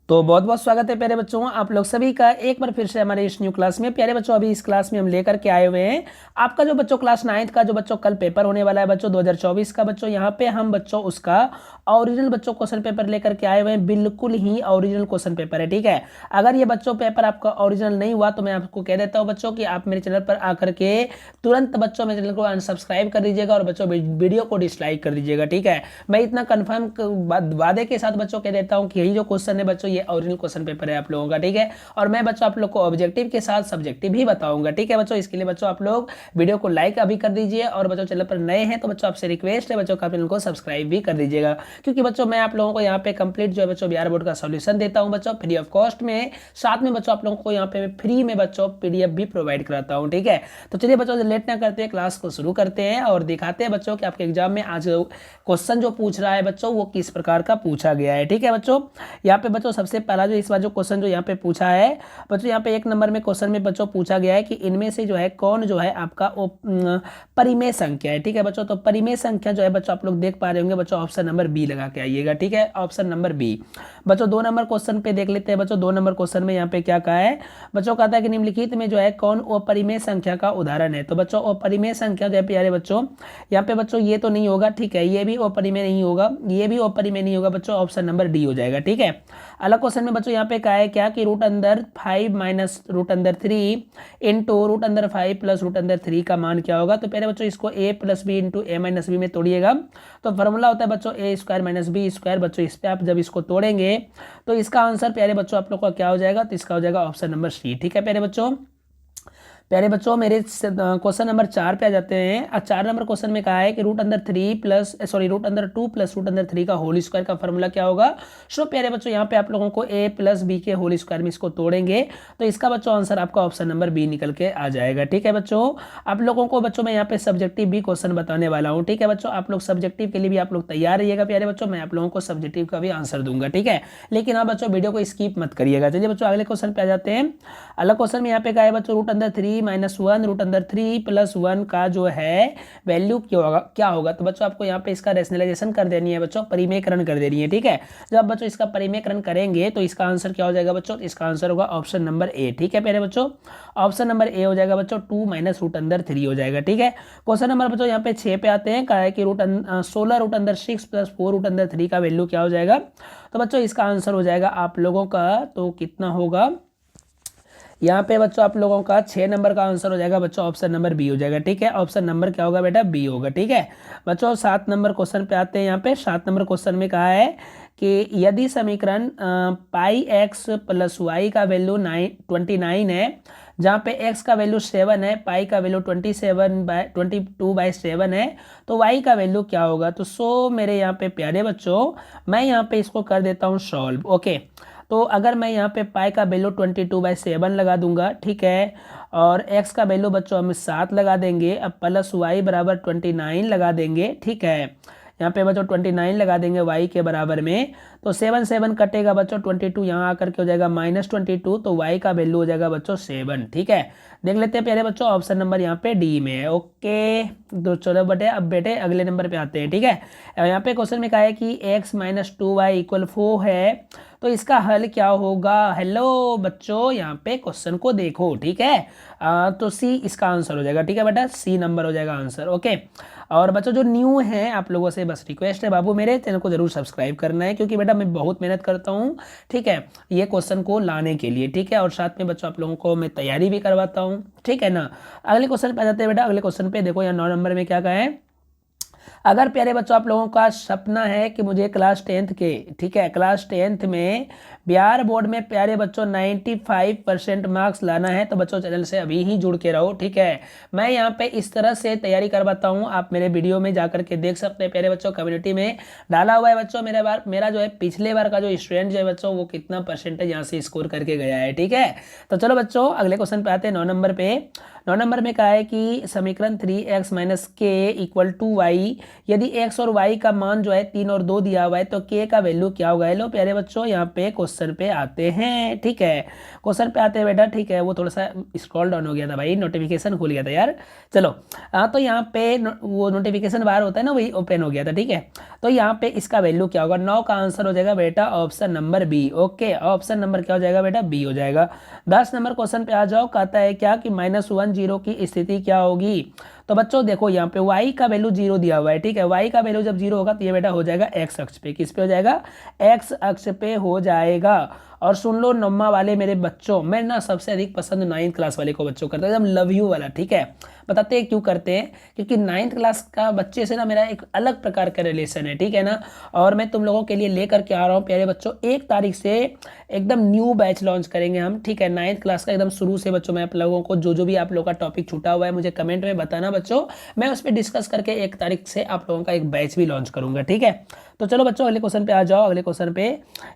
तो बहुत बहुत स्वागत है प्यारे बच्चों आप लोग सभी का एक बार फिर से हमारे इस न्यू क्लास में। प्यारे बच्चों अभी इस क्लास में हम लेकर के आए हुए हैं आपका जो बच्चों क्लास 9th का जो बच्चों कल पेपर होने वाला है बच्चों 2024 का। बच्चों यहाँ पे हम बच्चों उसका ओरिजिनल बच्चों क्वेश्चन पेपर लेकर के आए हुए हैं। बिल्कुल ही ओरिजिनल क्वेश्चन पेपर है, ठीक है। अगर ये बच्चों पेपर आपका ओरिजिनल नहीं हुआ तो मैं आपको कह देता हूँ बच्चों कि आप मेरे चैनल पर आकर के तुरंत बच्चों मेरे चैनल को अनसब्सक्राइब कर दीजिएगा और बच्चों वीडियो को डिसलाइक कर दीजिएगा, ठीक है। मैं इतना कन्फर्म वादे के साथ बच्चों कह देता हूँ कि यही जो क्वेश्चन है बच्चों ये ओरिजिनल क्वेश्चन पेपर है आप लोगों का, ठीक है। और मैं बच्चों आप लोग को ऑब्जेक्टिव के साथ सब्जेक्टिव भी बताऊंगा, ठीक है बच्चों। इसके लिए बच्चों आप लोग वीडियो को लाइक अभी कर दीजिए और बच्चों चैनल पर नए हैं तो बच्चों आपसे रिक्वेस्ट है बच्चों का चैनल को सब्सक्राइब भी कर दीजिएगा, क्योंकि बच्चों मैं आप लोगों को यहाँ पे कंप्लीट जो है बच्चों बिहार बोर्ड का सॉल्यूशन देता हूँ बच्चों फ्री ऑफ कॉस्ट में। साथ में बच्चों आप लोगों को यहाँ पे फ्री में बच्चों पीडीएफ भी प्रोवाइड कराता हूँ, ठीक है। तो चलिए बच्चों लेट ना करते हैं, क्लास को शुरू करते हैं और दिखाते हैं बच्चों कि आपके एग्जाम में आज क्वेश्चन जो पूछ रहा है बच्चों वो किस प्रकार का पूछा गया है, ठीक है बच्चों। यहाँ पे बच्चों सबसे पहला जो इस बार जो क्वेश्चन जो यहाँ पे पूछा है बच्चों, यहाँ पे 1 नंबर में क्वेश्चन में बच्चों पूछा गया है कि इनमें से जो है कौन जो है आपका परिमेय संख्या है, ठीक है बच्चों। तो परिमेय संख्या जो है बच्चों आप लोग देख पा रहे होंगे बच्चों, ऑप्शन नंबर बी लगा के आइएगा, ठीक है, ऑप्शन नंबर बी। बच्चों 2 नंबर क्वेश्चन पे देख लेते हैं बच्चों। 2 नंबर क्वेश्चन में यहाँ पे क्या कहा है बच्चों, कहता है कि निम्नलिखित में जो है कौन अपरिमेय संख्या का उदाहरण है। तो बच्चों अपरिमेय संख्या जो है प्यारे बच्चों यहाँ पे बच्चों ये तो नहीं होगा, ठीक है, ये भी अपरिमेय नहीं होगा, ये भी अपरिमेय नहीं होगा बच्चों, ऑप्शन नंबर डी हो जाएगा, ठीक है। अलग क्वेश्चन में बच्चों यहाँ पे कहा है क्या कि √5 माइनस √3 इंटू √5 प्लस √3 का मान क्या होगा। तो पहले बच्चों इसको a plus B into A minus B में तोड़िएगा। तो फॉर्मूला होता है बच्चों A square minus B square. बच्चों इस पे आप जब इसको तोड़ेंगे तो इसका आंसर प्यारे बच्चों आप लोग का क्या हो जाएगा, तो इसका हो जाएगा ऑप्शन नंबर सी, ठीक है प्यारे बच्चों। प्यारे बच्चों मेरे क्वेश्चन नंबर 4 पे आ जाते हैं। 4 नंबर क्वेश्चन में कहा है कि √2 प्लस √3 का होल स्क्वायर का फॉर्मूला क्या होगा। सो प्यारे बच्चों यहाँ पे आप लोगों को a प्लस बी के होल स्क्वायर में इसको तोड़ेंगे तो इसका बच्चों आंसर आपका ऑप्शन नंबर बी निकल के आ जाएगा, ठीक है बच्चों। आप लोगों को बच्चों मैं यहाँ पे सब्जेक्टिव भी क्वेश्चन बताने वाला हूँ, ठीक है बच्चों। आप लोग सब्जेक्टिव के लिए भी आप लोग तैयार रहिएगा प्यारे बच्चों, मैं आप लोगों को सब्जेक्टिव का भी आंसर दूंगा, ठीक है। लेकिन आप बच्चों वीडियो को स्किप मत करिएगा। चलिए बच्चों अगले क्वेश्चन पे आ जाते हैं। अगला क्वेश्चन में यहाँ पे कहा है बच्चों √3 माइनस 1 √3 प्लस 1 का जो है वैल्यू क्या होगा। तो बच्चों आपको यहाँ पे इसका रेशनलाइजेशन कर देनी है बच्चों, परिमेयकरण कर देनी है, ठीक है। जब बच्चों इसका परिमेयकरण करेंगे तो इसका आंसर क्या हो जाएगा बच्चों, इसका आंसर होगा ऑप्शन नंबर ए, ठीक है प्यारे बच्चों। ऑप्शन नंबर ए हो जाएगा बच्चों 2 माइनस √3 हो जाएगा, ठीक है। क्वेश्चन नंबर बच्चों यहाँ पे 6 पे आते हैं। कहा है कि 16 √6 प्लस 4 √3 का वैल्यू क्या हो जाएगा। तो बच्चों इसका आंसर हो जाएगा आप लोगों का तो कितना होगा, यहाँ पे बच्चों आप लोगों का 6 नंबर का आंसर हो जाएगा बच्चों, ऑप्शन नंबर बी हो जाएगा, ठीक है। ऑप्शन नंबर क्या होगा बेटा, बी होगा, ठीक है बच्चों। 7 नंबर क्वेश्चन पे आते हैं। यहाँ पे 7 नंबर क्वेश्चन में कहा है कि यदि समीकरण पाई एक्स प्लस वाई का वैल्यू 29 है, जहाँ पे x का वैल्यू 7 है, पाई का वैल्यू 22/7 है, तो y का वैल्यू क्या होगा। तो मेरे यहाँ पे प्यारे बच्चों मैं यहाँ पे इसको कर देता हूँ सॉल्व, ओके। तो अगर मैं यहाँ पे पाई का वैल्यू 22/7 लगा दूंगा, ठीक है, और x का वैल्यू बच्चों हम 7 लगा देंगे, अब प्लस y बराबर 29 लगा देंगे, ठीक है। यहाँ पे बच्चों 29 लगा देंगे y के बराबर में, तो 7 7 कटेगा बच्चों, 22 यहाँ आकर के हो जाएगा -22, तो y का वैल्यू हो जाएगा बच्चों 7, ठीक है। देख लेते हैं प्यारे बच्चों ऑप्शन नंबर यहाँ पे डी में है, ओके। तो चलो बेटे अगले नंबर पे आते हैं, ठीक है। यहाँ पे क्वेश्चन में कहा है कि x - 2y = 4 है, तो इसका हल क्या होगा। हेलो बच्चों यहाँ पे क्वेश्चन को देखो, ठीक है। तो सी इसका आंसर हो जाएगा, ठीक है बेटा, सी नंबर हो जाएगा आंसर, ओके। और बच्चों जो न्यू है आप लोगों से बस रिक्वेस्ट है बाबू मेरे चैनल को जरूर सब्सक्राइब करना है, क्योंकि बेटा मैं बहुत मेहनत करता हूँ, ठीक है, ये क्वेश्चन को लाने के लिए, ठीक है। और साथ में बच्चों आप लोगों को मैं तैयारी भी करवाता हूँ, ठीक है ना। अगले क्वेश्चन पे आ जाते हैं बेटा। अगले क्वेश्चन पे देखो यहाँ 9 नंबर में क्या कहा है। अगर प्यारे बच्चों आप लोगों का सपना है कि मुझे क्लास 10th के, ठीक है, क्लास 10th में बिहार बोर्ड में प्यारे बच्चों 95% मार्क्स लाना है, तो बच्चों चैनल से अभी ही जुड़ के रहो, ठीक है। मैं यहाँ पे इस तरह से तैयारी करवाता हूँ, आप मेरे वीडियो में जाकर के देख सकते हैं प्यारे बच्चों, कम्युनिटी में डाला हुआ है बच्चों। मेरा जो है पिछले बार का जो स्टूडेंट जो है बच्चों वो कितना परसेंटेज यहाँ से स्कोर करके गया है, ठीक है। तो चलो बच्चों अगले क्वेश्चन पे आते हैं 9 नंबर पे। 9 नंबर में कहा है कि समीकरण 3x - k = 2y यदि एक्स और वाई का मान जो है 3 और 2 दिया हुआ है तो के का वैल्यू क्या होगा। हेलो प्यारे बच्चों, यहाँ पे क्वेश्चन पे आते हैं, ठीक है, क्वेश्चन पे आते हैं बेटा, ठीक है। वो थोड़ा सा स्क्रॉल डाउन हो गया था भाई, नोटिफिकेशन खुल गया था यार। चलो तो यहाँ पे वो नोटिफिकेशन बाहर होता है ना, वही ओपन हो गया था, ठीक है। तो यहाँ पे इसका वैल्यू क्या होगा, 9 का आंसर हो जाएगा बेटा option number B. Okay, option number क्या हो जाएगा बेटा, बी हो जाएगा। 10 नंबर क्वेश्चन पे आ जाओ, कहता है क्या कि -1 0 की स्थिति क्या होगी। तो बच्चों देखो यहाँ पे y का वैल्यू 0 दिया हुआ है, ठीक है। y का वैल्यू जब 0 होगा तो ये बेटा हो जाएगा x अक्ष पे। किस पे हो जाएगा, x अक्ष पे हो जाएगा। और सुन लो नम्मा वाले मेरे बच्चों, मैं ना सबसे अधिक पसंद 9th क्लास वाले को बच्चों करता है, एकदम लव यू वाला, ठीक है। बताते हैं क्यों करते हैं, क्योंकि 9th क्लास का बच्चे से ना मेरा एक अलग प्रकार का रिलेशन है, ठीक है ना। और मैं तुम लोगों के लिए लेकर के आ रहा हूँ प्यारे बच्चों, 1 तारीख से एकदम न्यू बैच लॉन्च करेंगे हम, ठीक है। 9th क्लास का एकदम शुरू से बच्चों, मैं आप लोगों को जो भी आप लोगों का टॉपिक छूटा हुआ है मुझे कमेंट में बताना बच्चों, मैं उस पर डिस्कस करके 1 तारीख से आप लोगों का एक बैच भी लॉन्च करूंगा, ठीक है। तो चलो बच्चों अगले क्वेश्चन पे आ जाओ। अगले क्वेश्चन पे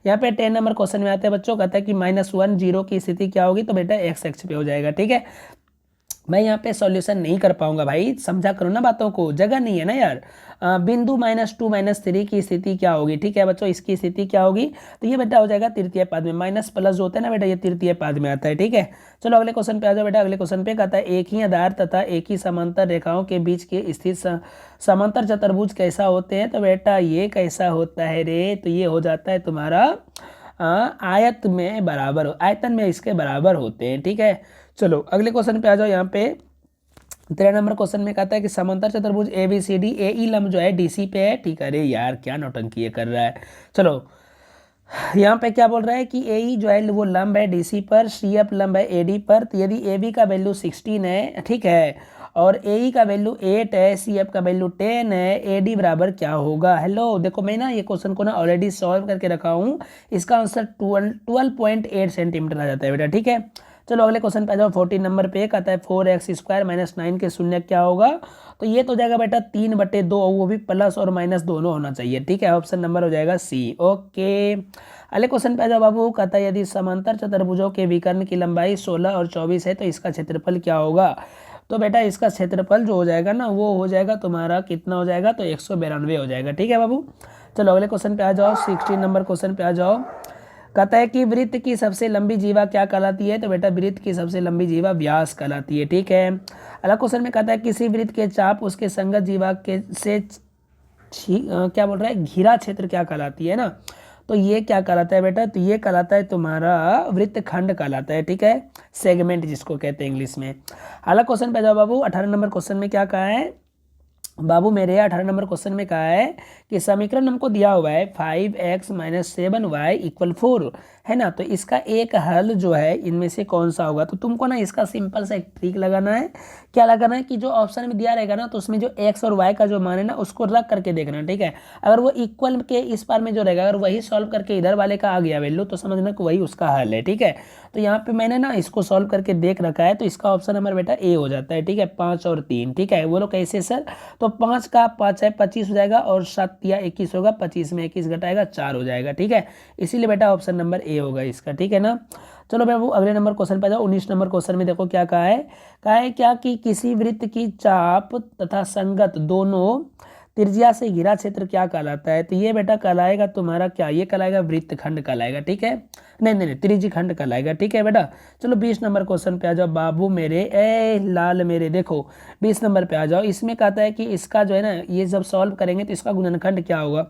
यहाँ पे 10 नंबर क्वेश्चन में आते हैं बच्चों, कहता है कि -1 0 की स्थिति क्या होगी। तो बेटा x अक्ष पे हो जाएगा, ठीक है। मैं यहाँ पे सॉल्यूशन नहीं कर पाऊंगा भाई, समझा करो ना बातों को, जगह नहीं है ना यार। बिंदु -2 -3 की स्थिति क्या होगी, ठीक है बच्चों, इसकी स्थिति क्या होगी। तो ये बेटा हो जाएगा तृतीय पद में, माइनस प्लस जो होता है ना बेटा, ये तृतीय पद में आता है, ठीक है। चलो अगले क्वेश्चन पे आ जाओ बेटा। अगले क्वेश्चन पे कहता है एक ही आधार तथा एक ही समांतर रेखाओं के बीच के स्थित समांतर चतुर्भुज कैसा होते हैं। तो बेटा ये कैसा होता है रे, तो ये हो जाता है तुम्हारा आयत में बराबर, आयतन में इसके बराबर होते हैं, ठीक है। चलो अगले क्वेश्चन पे आ जाओ। यहाँ पे 13 नंबर क्वेश्चन में कहता है कि समांतर चतुर्भुज ABCD AE लंब जो है DC पे है, ठीक है। अरे यार क्या नौटंकी ये कर रहा है। चलो यहाँ पे क्या बोल रहा है कि AE जो है वो लंब है DC पर, CF लंब है AD पर। तो यदि AB का वैल्यू 16 है, ठीक है, और AE का वैल्यू 8 है, CF का वैल्यू 10 है, AD बराबर क्या होगा। हेलो देखो मैं ना ये क्वेश्चन को ना ऑलरेडी सॉल्व करके रखा हूँ, इसका आंसर 12.8 सेंटीमीटर आ जाता है बेटा, ठीक है। चलो अगले क्वेश्चन पे आ जाओ। 14 नंबर पे कहता है 4x² - 9 के शून्य क्या होगा। तो ये तो हो जाएगा बेटा 3/2, वो भी प्लस और माइनस दोनों होना चाहिए, ठीक है। ऑप्शन नंबर हो जाएगा C। ओके अगले क्वेश्चन पे आ जाओ बाबू। कहता है यदि समांतर चतुर्भुजों के विकर्ण की लंबाई 16 और 24 है तो इसका क्षेत्रफल क्या होगा। तो बेटा इसका क्षेत्रफल जो हो जाएगा ना वो हो जाएगा तुम्हारा कितना हो जाएगा, तो 192 हो जाएगा, ठीक है बाबू। चलो अगले क्वेश्चन पे आ जाओ। 16 नंबर क्वेश्चन पे आ जाओ। कहता है कि वृत्त की सबसे लंबी जीवा क्या कहलाती है। तो बेटा वृत्त की सबसे लंबी जीवा व्यास कहलाती है, ठीक है। अगला क्वेश्चन में कहता है किसी वृत्त के चाप उसके संगत जीवा के से क्या बोल रहा है, घिरा क्षेत्र क्या कहलाती है ना। तो ये क्या कहलाता है बेटा, तो ये कहलाता है तुम्हारा वृत्तखंड कहलाता है, ठीक है, सेगमेंट जिसको कहते हैं इंग्लिश में। अगला क्वेश्चन पे जाओ बाबू। 18 नंबर क्वेश्चन में क्या कहा है बाबू मेरे, 18 नंबर क्वेश्चन में कहा है कि समीकरण हमको दिया हुआ है 5x - 7y = 4, है ना। तो इसका एक हल जो है इनमें से कौन सा होगा। तो तुमको ना इसका सिंपल सा एक ट्रिक लगाना है। क्या लगाना है कि जो ऑप्शन में दिया रहेगा ना तो उसमें जो x और y का जो मान है ना उसको रख करके देखना, ठीक है। अगर वो इक्वल के इस पार में जो रहेगा, अगर वही सॉल्व करके इधर वाले का आ गया वैल्यू तो समझना कि वही उसका हल है, ठीक है। तो यहाँ पे मैंने ना इसको सॉल्व करके देख रखा है, तो इसका ऑप्शन नंबर बेटा ए हो जाता है, ठीक है। 5 और 3, ठीक है। वो लोग कैसे सर, तो 5 का 5 है 25 हो जाएगा, और 7 या 21 होगा, 25 में 21 घटाएगा 4 हो जाएगा, ठीक है। इसीलिए बेटा ऑप्शन नंबर ए होगा इसका, ठीक है ना। चलो मैं वो अगले नंबर क्वेश्चन पे जाओ। 19 नंबर क्वेश्चन में देखो क्या कहा है क्या कि किसी वृत्त की चाप तथा संगत दोनों त्रिज्या से घिरा क्षेत्र क्या कहलाता है। तो ये बेटा कहलाएगा तुम्हारा क्या, ये कहलाएगा वृत्तखंड कहलाएगा, ठीक है। नहीं त्रिज्यखंड कहलाएगा, ठीक है बेटा। चलो 20 नंबर क्वेश्चन पे आ जाओ बाबू मेरे, ए लाल मेरे, देखो 20 नंबर पे आ जाओ। इसमें कहता है कि इसका जो है ना ये जब सॉल्व करेंगे तो इसका गुणनखंड क्या होगा।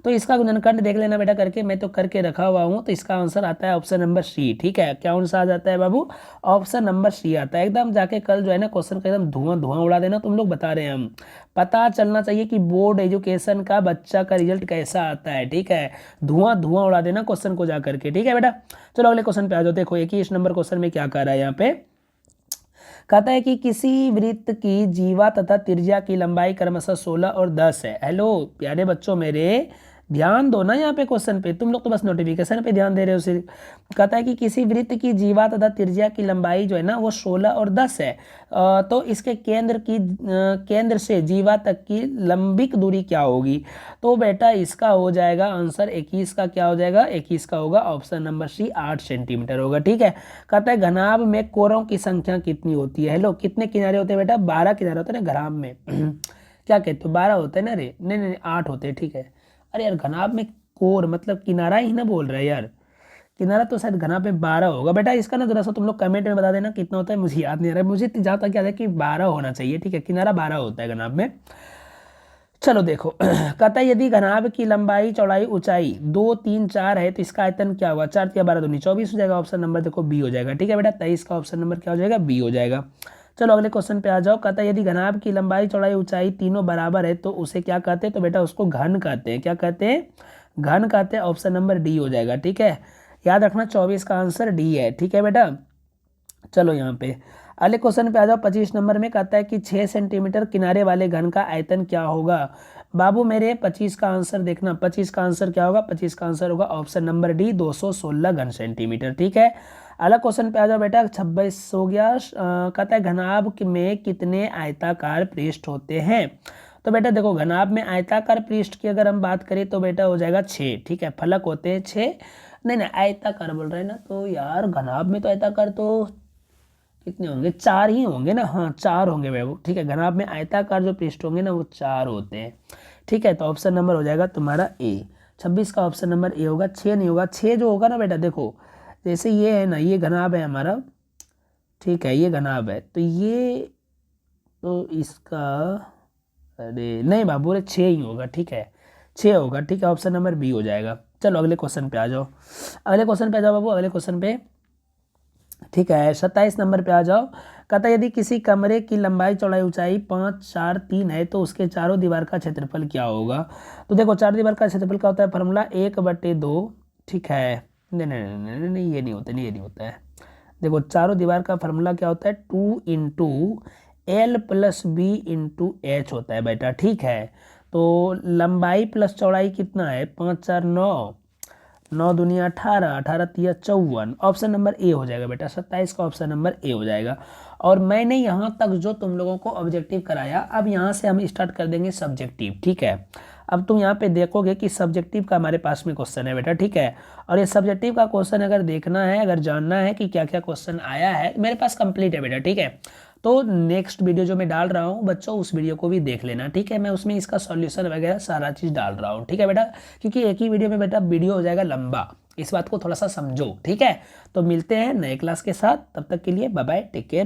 तो इसका गुणनखंड देख लेना बेटा करके, मैं तो करके रखा हुआ हूँ। तो इसका आंसर आता है ऑप्शन नंबर C, ठीक है। क्या आंसर आ जाता है बाबू, ऑप्शन नंबर C आता है। एकदम जाके कल जो है ना क्वेश्चन का एकदम धुआं उड़ा देना, तुम लोग बता रहे हैं हम, पता चलना चाहिए कि बोर्ड एजुकेशन का बच्चा का रिजल्ट कैसा आता है, ठीक है। धुआं उड़ा देना क्वेश्चन को जा करके, ठीक है बेटा। चलो अगले क्वेश्चन पे आ जाओ। देखो 21 नंबर क्वेश्चन में क्या कह रहा है यहाँ पे, कहता है कि किसी वृत्त की जीवा तथा त्रिज्या की लंबाई क्रमशः 16 और 10 है। हेलो प्यारे बच्चों मेरे, ध्यान दो ना यहाँ पे क्वेश्चन पे, तुम लोग तो बस नोटिफिकेशन पे ध्यान दे रहे हो सिर्फ। कहता है कि किसी वृत्त की जीवा तथा त्रिज्या की लंबाई जो है ना वो 16 और 10 है। तो इसके केंद्र से जीवा तक की लंबिक दूरी क्या होगी। तो बेटा इसका हो जाएगा आंसर 21 का, क्या हो जाएगा 21 का होगा ऑप्शन नंबर C, 8 सेंटीमीटर होगा, ठीक है। कहता है घनाभ में कोरों की संख्या कितनी होती है। हेलो कितने किनारे होते हैं बेटा, 12 किनारे होते हैं ना घनाभ में क्या कहते हो, 12 होते हैं ना रे, नहीं नहीं 8 होते हैं, ठीक है। अरे यार घनाभ में कोर मतलब किनारा ही ना बोल रहा है यार, किनारा तो शायद घना पे 12 होगा बेटा। इसका ना जरा सा तुम लोग कमेंट में बता देना कितना होता है, मुझे याद नहीं आ रहा है, मुझे जहाँ तक याद है कि 12 होना चाहिए, ठीक है। किनारा 12 होता है घनाभ में। चलो देखो कहता है यदि घनाभ की लंबाई चौड़ाई ऊंचाई 2 3 4 है तो इसका आयतन क्या होगा, 4 या 12 दूनी 24 हो जाएगा। ऑप्शन नंबर देखो बी हो जाएगा, ठीक है बेटा। 23 का ऑप्शन नंबर क्या हो जाएगा, बी हो जाएगा। चलो अगले क्वेश्चन पे आ जाओ। कहता है यदि घनाभ की लंबाई चौड़ाई ऊंचाई तीनों बराबर है तो उसे क्या कहते हैं, तो बेटा उसको घन कहते हैं। क्या कहते हैं, घन कहते हैं। ऑप्शन नंबर डी हो जाएगा, ठीक है। याद रखना 24 का आंसर डी है, ठीक है बेटा। चलो यहाँ पे अगले क्वेश्चन पे आ जाओ। 25 नंबर में कहता है कि 6 सेंटीमीटर किनारे वाले घन का आयतन क्या होगा। बाबू मेरे 25 का आंसर देखना, 25 का आंसर क्या होगा, 25 का आंसर होगा ऑप्शन नंबर डी 216 घन सेंटीमीटर, ठीक है। अगला क्वेश्चन पे आ जाओ बेटा। 26 हो गया। कहता है घनाभ में कितने आयताकार पृष्ठ होते हैं। तो बेटा देखो घनाभ में आयताकार पृष्ठ की अगर हम बात करें तो बेटा हो जाएगा 6, ठीक है। फलक होते हैं 6, नहीं नहीं आयताकार बोल रहे हैं ना, तो यार घनाभ में तो आयताकार तो कितने होंगे, 4 ही होंगे ना, हाँ 4 होंगे वैभव, ठीक है। घनाभ में आयताकार जो पृष्ठ होंगे ना वो 4 होते हैं, ठीक है। तो ऑप्शन नंबर हो जाएगा तुम्हारा ए। 26 का ऑप्शन नंबर ए होगा, 6 नहीं होगा। 6 जो होगा ना बेटा देखो, जैसे ये है ना, ये घनाभ है हमारा, ठीक है, ये घनाभ है तो ये, तो इसका, अरे नहीं बाबू रे 6 ही होगा, ठीक है 6 होगा, ठीक है। ऑप्शन नंबर बी हो जाएगा। चलो अगले क्वेश्चन पे आ जाओ, अगले क्वेश्चन पे आ जाओ बाबू, अगले क्वेश्चन पे, ठीक है। 27 नंबर पे आ जाओ। कहता है यदि किसी कमरे की लंबाई चौड़ाई ऊंचाई 5 4 3 है तो उसके चारों दीवार का क्षेत्रफल क्या होगा। तो देखो चार दीवार का क्षेत्रफल क्या होता है, फॉर्मूला 1/2, ठीक है। नहीं नहीं नहीं नहीं नहीं ये नहीं होता, नहीं ये नहीं होता है। देखो चारों दीवार का फार्मूला क्या होता है, 2 × L + B × H होता है बेटा, ठीक है। तो लंबाई प्लस चौड़ाई कितना है, 5 4 9, 9 दूनी 18, 18 तिया 54, ऑप्शन नंबर ए हो जाएगा बेटा। 27 का ऑप्शन नंबर ए हो जाएगा। और मैंने यहाँ तक जो तुम लोगों को ऑब्जेक्टिव कराया, अब यहाँ से हम स्टार्ट कर देंगे सब्जेक्टिव, ठीक है। अब तुम यहाँ पे देखोगे कि सब्जेक्टिव का हमारे पास में क्वेश्चन है बेटा, ठीक है। और ये सब्जेक्टिव का क्वेश्चन अगर देखना है, अगर जानना है कि क्या क्या क्वेश्चन आया है, मेरे पास कंप्लीट है बेटा, ठीक है। तो नेक्स्ट वीडियो जो मैं डाल रहा हूँ बच्चों, उस वीडियो को भी देख लेना, ठीक है। मैं उसमें इसका सॉल्यूशन वगैरह सारा चीज़ डाल रहा हूँ, ठीक है बेटा। क्योंकि एक ही वीडियो में बेटा वीडियो हो जाएगा लंबा, इस बात को थोड़ा सा समझो, ठीक है। तो मिलते हैं नए क्लास के साथ, तब तक के लिए बाय बाय, टेक केयर।